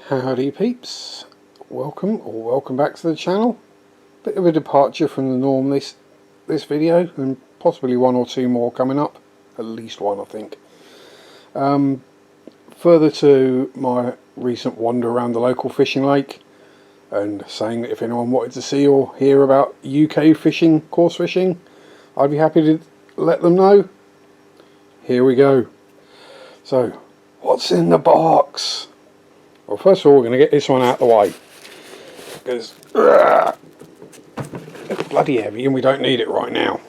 Howdy peeps, welcome back to the channel. Bit of a departure from the norm this video, and possibly one or two more coming up, at least one I think. Further to my recent wander around the local fishing lake, and saying that if anyone wanted to see or hear about UK fishing, coarse fishing, I'd be happy to let them know. Here we go. So, what's in the box? Well, first of all, we're going to get this one out of the way, because it's bloody heavy and we don't need it right now.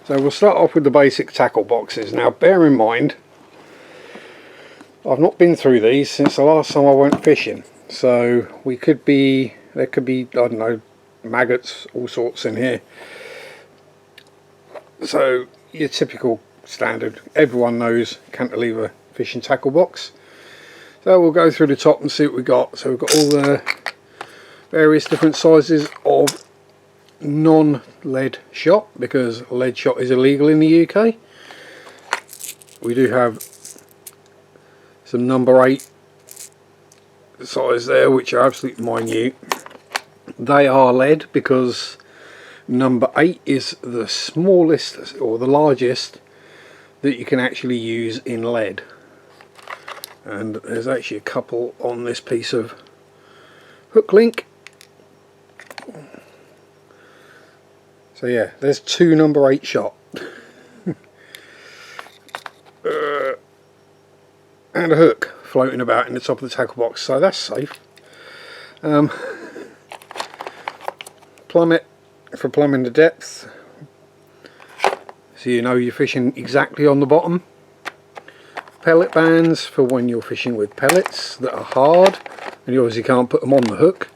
So we'll start off with the basic tackle boxes. Now bear in mind, I've not been through these since the last time I went fishing, so there could be, I don't know, maggots, all sorts in here. So your typical standard, everyone knows cantilever fishing tackle box. So we'll go through the top and see what we got. So we've got all the various different sizes of non-lead shot, because lead shot is illegal in the UK. We do have some number 8 size there, which are absolutely minute. They are lead because number 8 is the smallest or the largest that you can actually use in lead. And there's actually a couple on this piece of hook link. So yeah, there's 2 number 8 shot. And a hook floating about in the top of the tackle box, so that's safe. Plummet for plumbing the depth, so you know you're fishing exactly on the bottom. Pellet bands for when you're fishing with pellets that are hard and you obviously can't put them on the hook,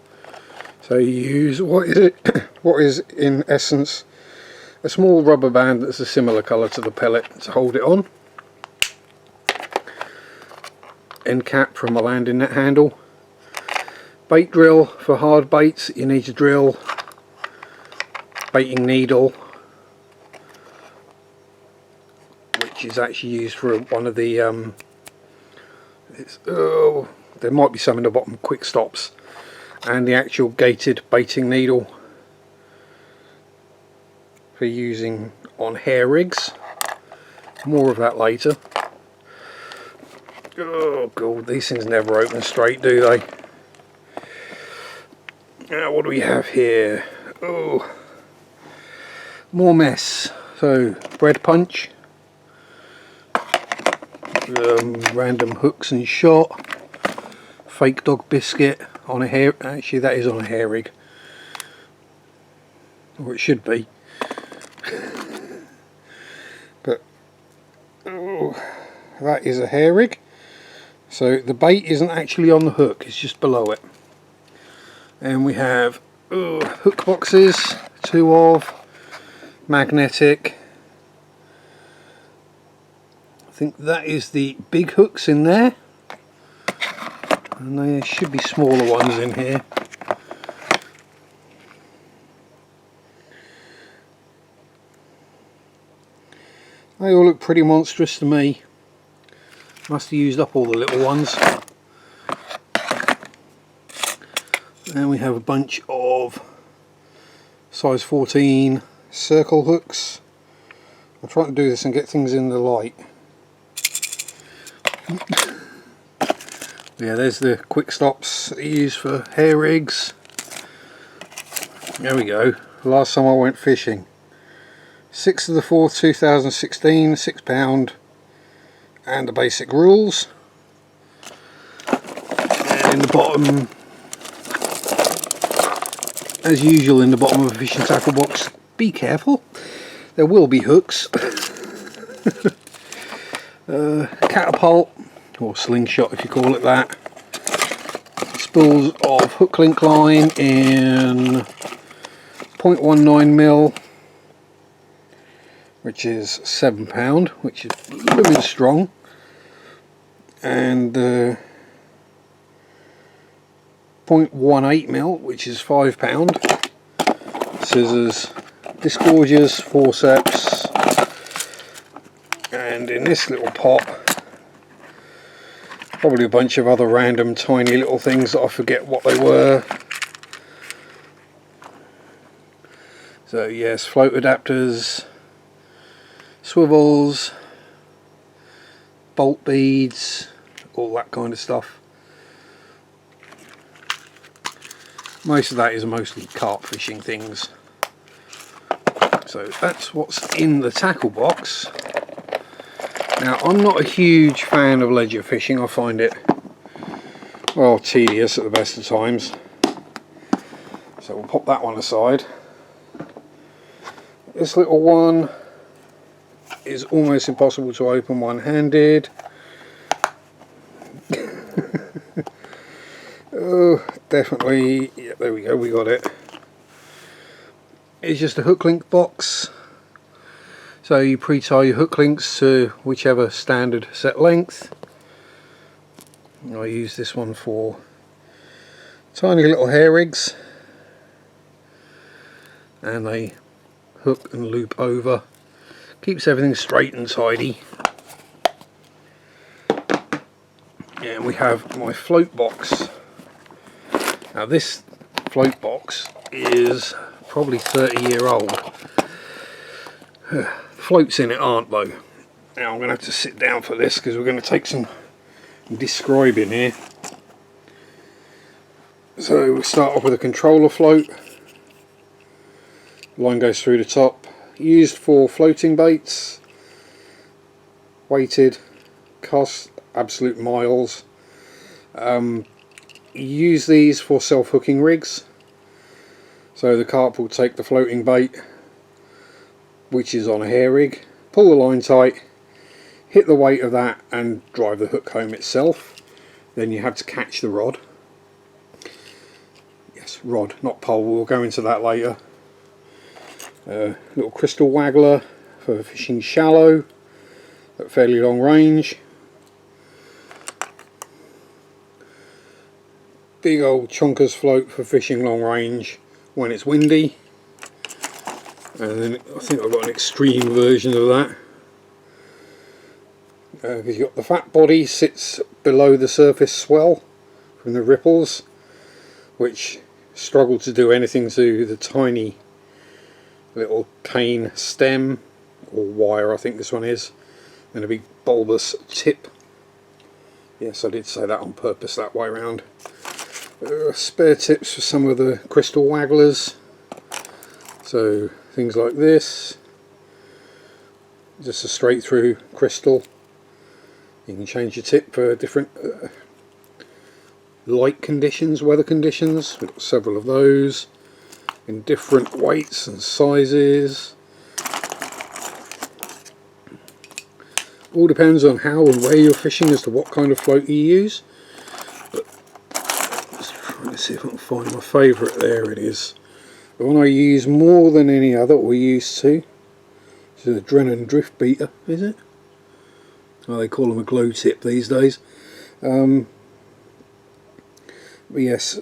so you use what is in essence a small rubber band that's a similar colour to the pellet to hold it on. End cap from a landing net handle. Bait drill for hard baits. You need to drill. Baiting needle, which is actually used for one of the there might be some in the bottom, quick stops, and the actual gated baiting needle for using on hair rigs. More of that later. Oh god, these things never open straight, do they? Now what do we have here? Oh, more mess. So bread punch, random hooks and shot, fake dog biscuit on a hair, actually that is on a hair rig, or it should be, but oh, that is a hair rig. So the bait isn't actually on the hook, it's just below it. And we have hook boxes, 2 of magnetic. I think that is the big hooks in there, and there should be smaller ones in here. They all look pretty monstrous to me. Must have used up all the little ones. And we have a bunch of size 14 circle hooks. I'm trying to do this and get things in the light. Yeah, there's the quick stops that you use for hair rigs. There we go. Last time I went fishing, 6th of the 4th 2016, £6, and the basic rules. And in the bottom, as usual in the bottom of a fishing tackle box, be careful, there will be hooks. Catapult, or slingshot if you call it that. Spools of hook link line in 0.19mm, which is £7, which is blooming strong. And 0.18mm, which is £5. Scissors, disgorgers, forceps, and in this little pot Probably a bunch of other random tiny little things that I forget what they were. So yes, float adapters, swivels, bolt beads, all that kind of stuff. Most of that is mostly carp fishing things. So that's what's in the tackle box. Now, I'm not a huge fan of ledger fishing. I find it, well, tedious at the best of times. So we'll pop that one aside. This little one is almost impossible to open one-handed. Oh, definitely, yeah, there we go, we got it. It's just a hook link box. So you pre-tie your hook links to whichever standard set length. I use this one for tiny little hair rigs, and they hook and loop over. Keeps everything straight and tidy. And we have my float box. Now this float box is probably 30-year-old. Floats in it aren't though. Now I'm going to have to sit down for this because we're going to take some describing here. So we'll start off with a controller float. Line goes through the top. Used for floating baits. Weighted. Cost absolute miles. Use these for self-hooking rigs. So the carp will take the floating bait, which is on a hair rig, pull the line tight, hit the weight of that and drive the hook home itself. Then you have to catch the rod. Yes, rod, not pole, we'll go into that later. Little crystal waggler for fishing shallow at fairly long range. Big old chonkers float for fishing long range when it's windy. And then I think I've got an extreme version of that. Because you've got the fat body sits below the surface swell from the ripples, which struggle to do anything to the tiny little cane stem, or wire I think this one is, and a big bulbous tip. Yes, I did say that on purpose that way around. Spare tips for some of the crystal wagglers. So things like this, just a straight through crystal. You can change your tip for different light conditions, weather conditions. We've got several of those in different weights and sizes. All depends on how and where you're fishing as to what kind of float you use. But just trying to see if I can find my favourite. There it is. The one I use more than any other, or used to. It's an Adrenaline Drift Beater, is it? Well, they call them a glow tip these days. But yes,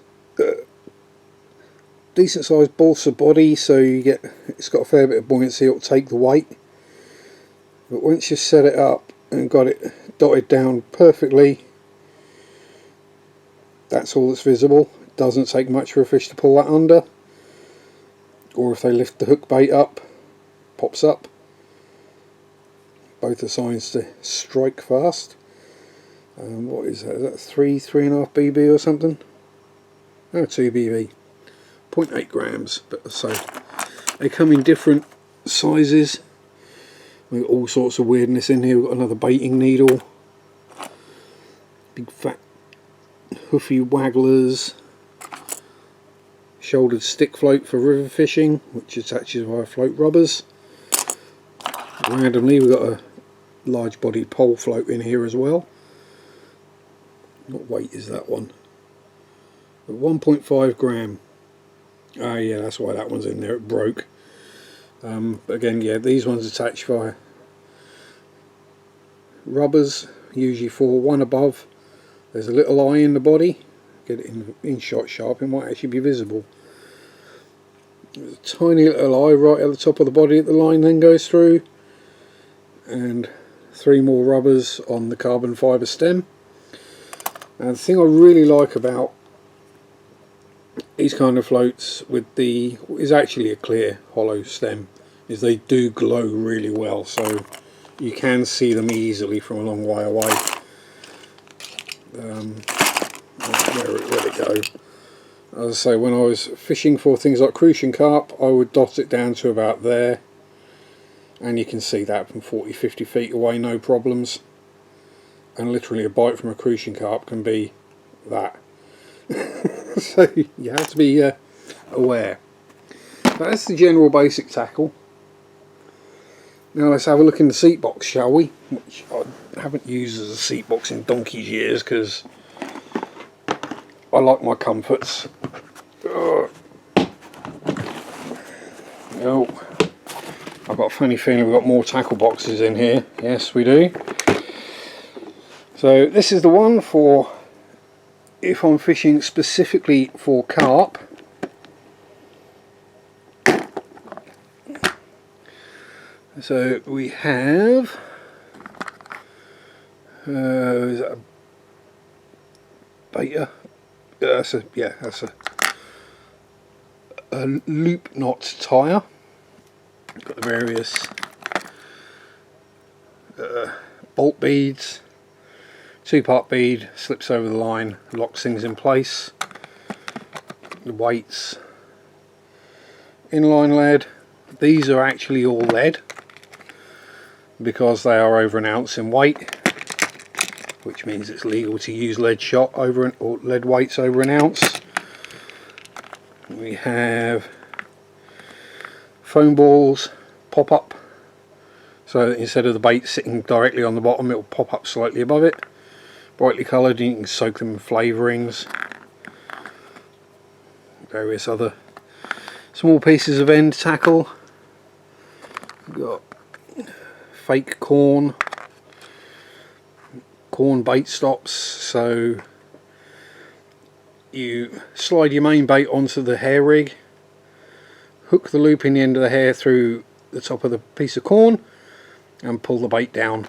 decent sized balsa body, so you get, it's got a fair bit of buoyancy, it'll take the weight. But once you set it up and got it dotted down perfectly, that's all that's visible. It doesn't take much for a fish to pull that under. Or if they lift the hook bait up, pops up. Both are signs to strike fast. What is that? Is that 3.5 BB or something? No, 2 BB. 0.8 grams. But so they come in different sizes. We've got all sorts of weirdness in here. We've got another baiting needle. Big fat hoofy wagglers. Shouldered stick float for river fishing, which attaches via float rubbers. Randomly we've got a large bodied pole float in here as well. What weight is that one? 1.5 gram. Ah yeah, that's why that one's in there, it broke. Again, yeah, these ones attach via rubbers, usually for one above. There's a little eye in the body. Get it in shot sharp, it might actually be visible. There's a tiny little eye right at the top of the body that the line then goes through, and 3 more rubbers on the carbon fibre stem. Now the thing I really like about these kind of floats with the is actually a clear hollow stem is they do glow really well, so you can see them easily from a long way away. Where'd it go? As I say, when I was fishing for things like crucian carp, I would dot it down to about there, and you can see that from 40-50 feet away, no problems. And literally a bite from a crucian carp can be that. So you have to be aware. But that's the general basic tackle. Now let's have a look in the seat box, shall we? Which I haven't used as a seat box in donkey's years because I like my comforts. Oh, I've got a funny feeling we've got more tackle boxes in here. Yes, we do. So this is the one for if I'm fishing specifically for carp. So we have is that a beta? That's a loop knot tire. Got the various bolt beads. 2-part bead, slips over the line, locks things in place. The weights, inline lead. These are actually all lead because they are over an ounce in weight, which means it's legal to use lead shot over or lead weights over an ounce. We have foam balls, pop up, so instead of the bait sitting directly on the bottom, it will pop up slightly above it. Brightly coloured, and you can soak them in flavourings, various other small pieces of end tackle. We've got fake corn bait stops, so you slide your main bait onto the hair rig, hook the loop in the end of the hair through the top of the piece of corn and pull the bait down.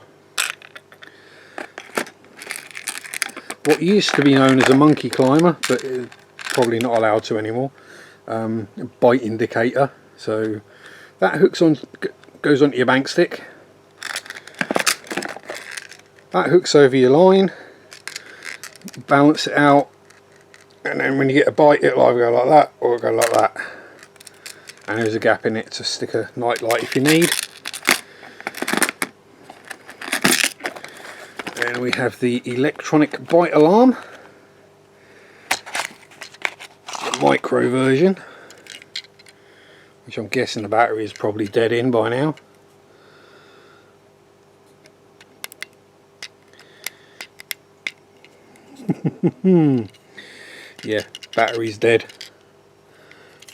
What used to be known as a monkey climber, but is probably not allowed to anymore, a bite indicator. So that goes onto your bank stick. That hooks over your line, balance it out, and then when you get a bite it'll either go like that or it'll go like that. And there's a gap in it to stick a night light if you need. And we have the electronic bite alarm, the micro version, which I'm guessing the battery is probably dead in by now. Yeah, battery's dead,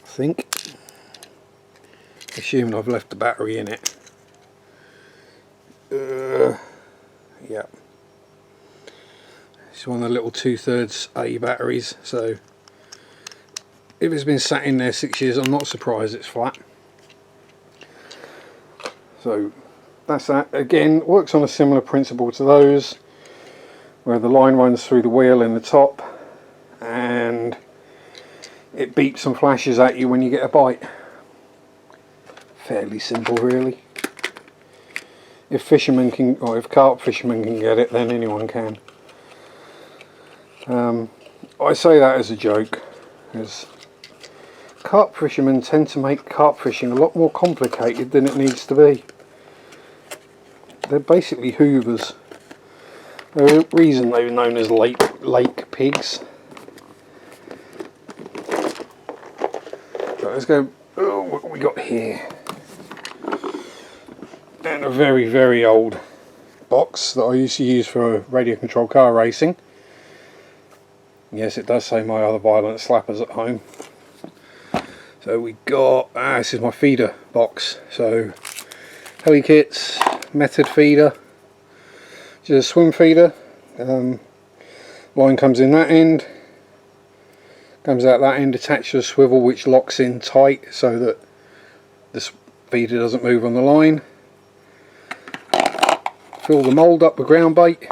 I think. Assuming I've left the battery in it. Yeah. It's one of the little 2/3 A batteries, so if it's been sat in there 6 years, I'm not surprised it's flat. So that's that. Again, works on a similar principle to those, where the line runs through the wheel in the top and it beeps and flashes at you when you get a bite. Fairly simple, really. If fishermen can, or if carp fishermen can get it, then anyone can. I say that as a joke, as carp fishermen tend to make carp fishing a lot more complicated than it needs to be. They're basically hoovers. The reason they were known as lake pigs. So let's go. Oh, what have we got here? And a very, very old box that I used to use for radio control car racing. Yes, it does say my other violent slappers at home. So we got, this is my feeder box. So heli kits, method feeder, which is a swim feeder. Line comes in that end, comes out that end, attached to a swivel which locks in tight so that the feeder doesn't move on the line. Fill the mould up with ground bait.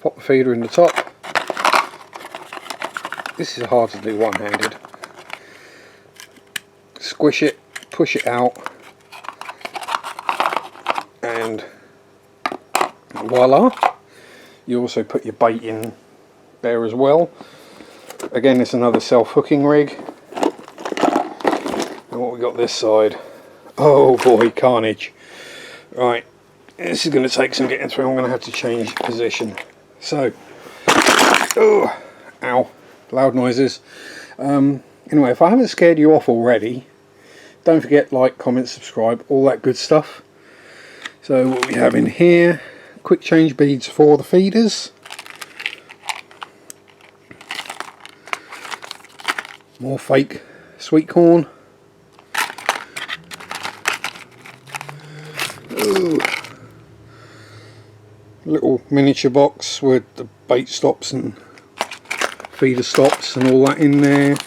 pop the feeder in the top. This is hard to do one-handed. Squish it, push it out, and voila. You also put your bait in there as well. Again, it's another self-hooking rig. And what we got this side? Oh boy, carnage. Right, this is going to take some getting through. I'm going to have to change position. So, oh, ow, loud noises. Anyway, if I haven't scared you off already, don't forget, like, comment, subscribe, all that good stuff. So what we have in here, quick change beads for the feeders. More fake sweet corn. Ooh. Little miniature box with the bait stops and feeder stops and all that in there.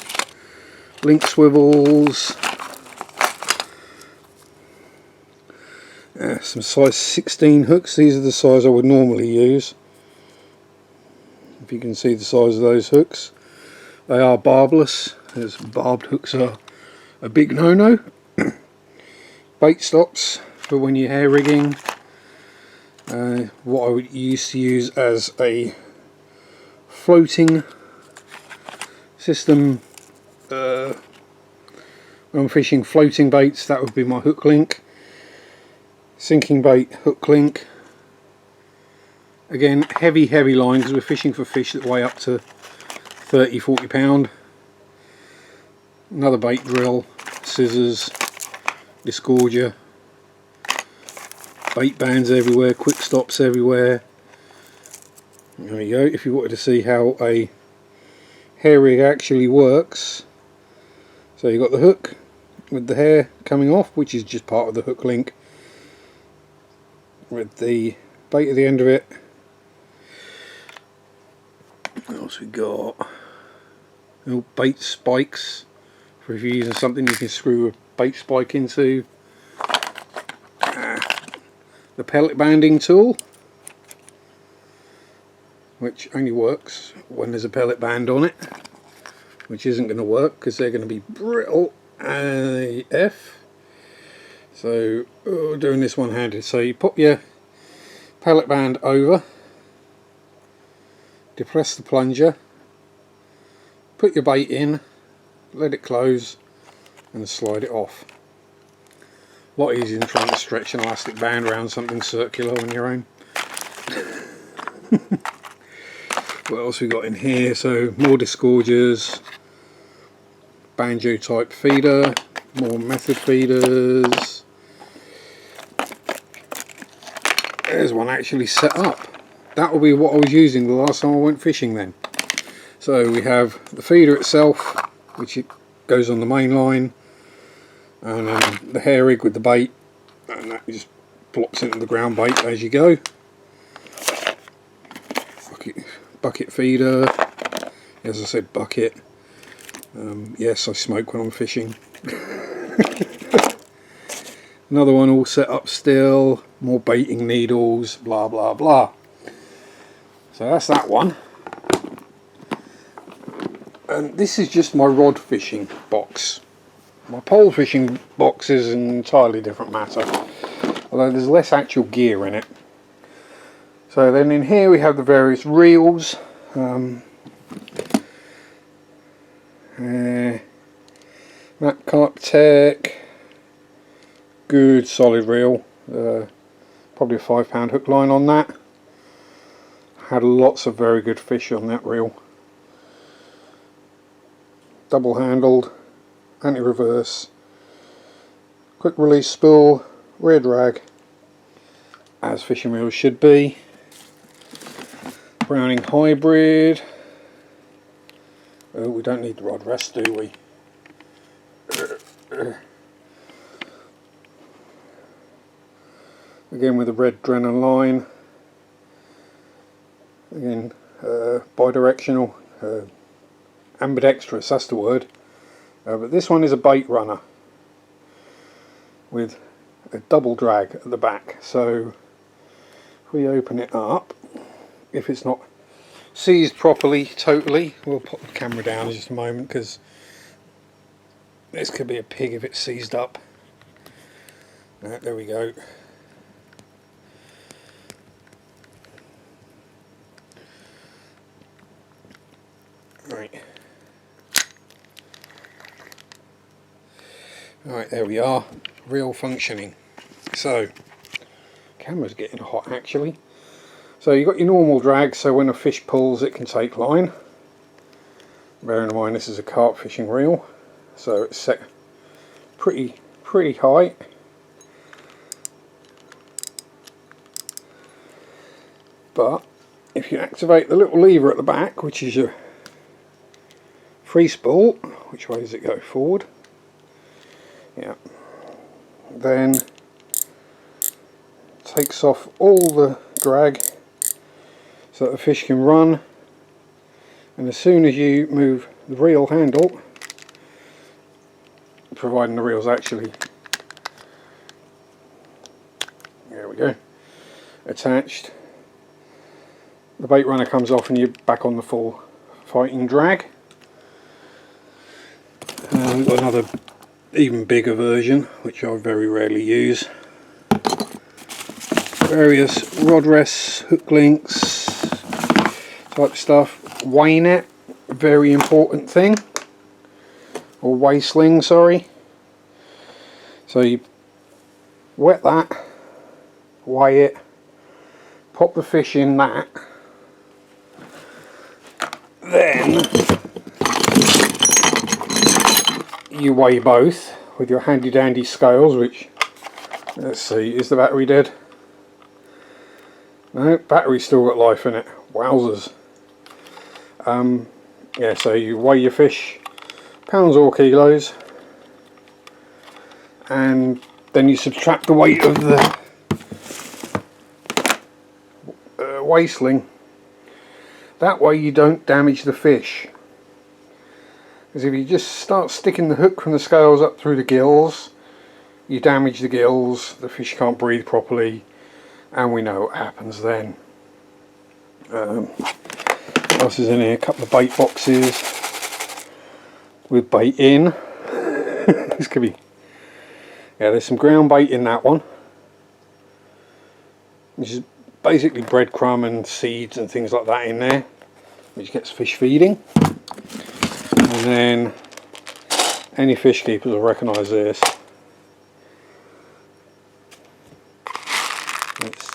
Link swivels. Some size 16 hooks. These are the size I would normally use. If you can see the size of those hooks. They are barbless, as barbed hooks are a big no-no. Bait stops for when you're hair rigging. What I would used to use as a floating system. When I'm fishing floating baits, that would be my hook link. Sinking bait, hook link. Again, heavy line, because we're fishing for fish that weigh up to 30-40 pound. Another bait drill, scissors, disgorger, bait bands everywhere, quick stops everywhere. There you go. If you wanted to see how a hair rig actually works, so you've got the hook with the hair coming off, which is just part of the hook link, with the bait at the end of it. What else we got? Little bait spikes, for if you're using something you can screw a bait spike into. The pellet banding tool, which only works when there's a pellet band on it, which isn't going to work because they're going to be brittle AF. So doing this one-handed. So you pop your pellet band over, depress the plunger, put your bait in, let it close and slide it off. A lot easier than trying to stretch an elastic band around something circular on your own. What else we got in here? So more disgorgers, banjo type feeder, more method feeders. There's one actually set up. That will be what I was using the last time I went fishing then. So we have the feeder itself, which it goes on the main line, and then the hair rig with the bait, and that just plops into the ground bait as you go. Bucket feeder, as I said, bucket. Yes, I smoke when I'm fishing. Another one all set up still, more baiting needles, blah blah blah. So that's that one. And this is just my rod fishing box. My pole fishing box is an entirely different matter, although there's less actual gear in it. So then in here we have the various reels. Matt Carp Tech, good solid reel, probably a £5 hook line on that. Had lots of very good fish on that reel. Double handled, anti-reverse, quick release spool, rear drag, as fishing reels should be. Browning hybrid. Oh, we don't need the rod rest, do we? Again with the red Drennan line. Again, bidirectional, ambidextrous, that's the word. But this one is a bait runner with a double drag at the back. So if we open it up, if it's not seized properly, totally. We'll put the camera down in just a moment because this could be a pig if it's seized up. There we go. Right. Right, there we are. Real functioning. So, camera's getting hot actually. So you've got your normal drag, so when a fish pulls it can take line. Bear in mind this is a carp fishing reel, so it's set pretty high. But if you activate the little lever at the back, which is your free spool, which way does it go? Forward? Yeah. Then takes off all the drag so that the fish can run, and as soon as you move the reel handle, providing the reel's actually, there we go, attached, the bait runner comes off and you're back on the full fighting drag. We've got another even bigger version which I very rarely use. Various rod rests, hook links type stuff. Weigh net, very important thing, or weigh sling, sorry. So you wet that, weigh it, pop the fish in that, then you weigh both with your handy dandy scales, which, let's see, is the battery dead? No, battery's still got life in it. Wowzers. Yeah, so you weigh your fish, pounds or kilos, and then you subtract the weight of the weigh sling. That way you don't damage the fish. Because if you just start sticking the hook from the scales up through the gills, you damage the gills, the fish can't breathe properly, and we know what happens then. What else is in here? A couple of bait boxes with bait in. This could be, yeah, there's some ground bait in that one, which is basically breadcrumb and seeds and things like that in there, which gets fish feeding. And then any fish keepers will recognise this. It's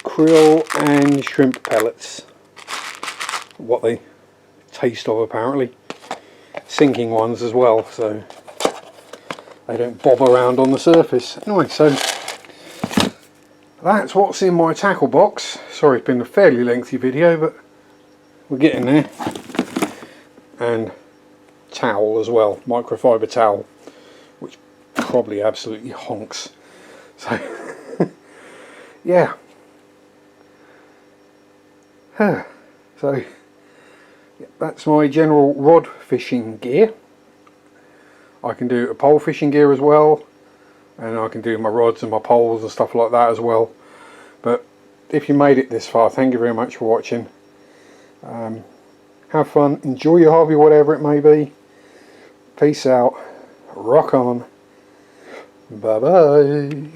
krill and shrimp pellets, what they taste of apparently. Sinking ones as well, so they don't bob around on the surface. Anyway, so that's what's in my tackle box. Sorry, it's been a fairly lengthy video, but we're getting there. And towel as well, microfiber towel, which probably absolutely honks. So yeah. So yeah, that's my general rod fishing gear. I can do a pole fishing gear as well, and I can do my rods and my poles and stuff like that as well. But if you made it this far, thank you very much for watching. Have fun, enjoy your hobby, whatever it may be. Peace out, rock on, bye bye.